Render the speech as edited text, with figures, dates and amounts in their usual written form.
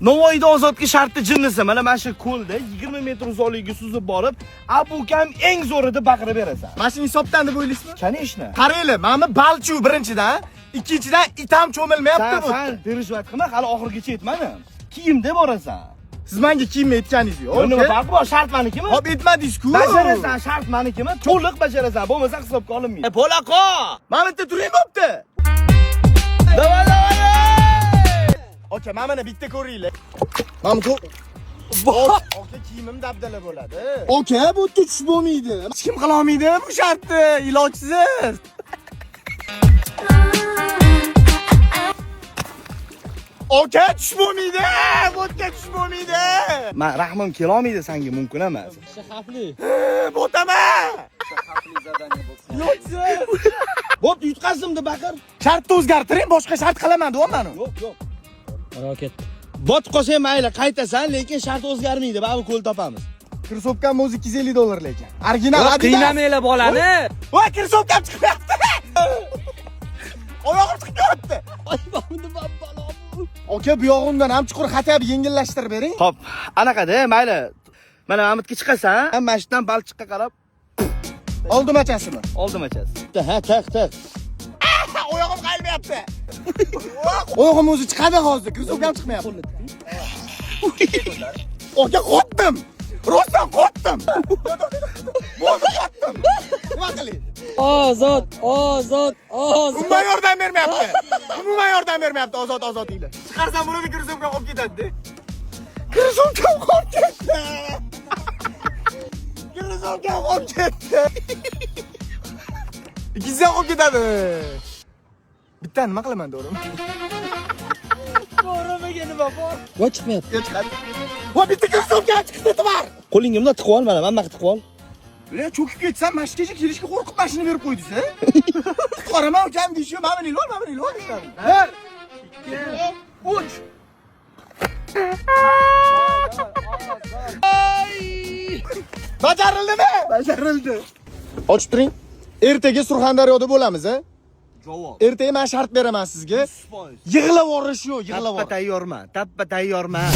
Navoiyda ozodga shartli jinnisi. Mana shu ko'lda 20 metr uzoqligiga suzib borib, "Abukam eng zo'ri" deb baqirib berasan. Mana shu hisobdan deb o'ylaysizmi? Конечно. Qaranglar, mana bu balchu birinchidan, ikkinchidan itam cho'milmayapti bu. Sen dirishvat qilma, hali oxirigacha yetmadi. Kiyimda borasan. Siz menga kiyim aytganingiz yo'q. Nima farqi bor? Shart menikimi? Hop aytmadingiz-ku. Bajarasan, shart menikimi? To'liq bajarasan, bo'lmasa hisobga olinmaydi. Polaqo! Mana bitta turing bo'pti. Davay, davay! Aka, mana bitta ko'ringlar. Mana bu Aka, kiyimim dabdala bo'ladi. Aka, bu tush bo'lmaydi. Hech kim qila olmaydi bu shartni, ilojsiz. Aka, tush bo'lmaydi. Bo'tga tush bo'lmaydi. Men rahmim kela olmaydi senga, mumkin emas. Xavfli. Bo'taman. Xavfli zadaniya bo'lsa. Ilojsiz. Bo'p, yutqazdim deb baqir. Shartni o'zgartiring, boshqa shart qilaman deyapman. Yo'q, yo'q. Roket. Bot qolsa mayli, qaytasan, lekin shart o'zgarmaydi. Ba'zi ko'l topamiz. Kirsovkam o'zi 250 dollar lekin. Original Adidas. Qiynamanglar bolani. Voy, kirsovkam chiqyapti. Oyog'im chiqib ketdi. Ay, bamni babbalo. Aka, bu yog'imdan ham chuqur xatab yengillashtirib bering. Xo'p, anaqada, mayli. Mana Mamatga chiqasan, mashinadan balchiqqa qarab Oldim achasimi? oldim achasi. Ha, taq. Oyog'im qaylmayapti. Oyog'im o'zi chiqadi hozir, kirsovkam chiqmayapti. Aka, qotdim. Rostdan qotdim. Bo'ldi qotdim. Nima qiling? Ozod. Umuman yordam bermayapti. Umuman yordam bermayapti, ozod deydi. Chiqarsam bo'ladi, kirsovkam olib ketadi. Kirsovkam olib ketdi. Kirsovkam olib ketdi. Ikkisi ham olib ketadi. Bitta nima qilaman, to'g'rimi? To'g'rimiga nima bor? Voy chiqmayapti. Chiqadi. Va bitta kirsovkam chiqdi, to'g'ri. Qo'lingga bunday tiqib ol, mana bunaqa tiqib ol. Ular cho'kib ketsam, mashinaga kelishga qo'rqib mashina berib qo'ydingiz-a? Qaraman, ukam deyshi, mana buni ilol deyishadi. 1 2 3 Bajarildimi? Bajarildi. Ochib turing. Ertaga Surxondaryoda bo'lamiz-a? Javob. Ertaga men shart beraman sizga. Yig'lab yuborish yo'q, yig'lab Tappa tayyorman.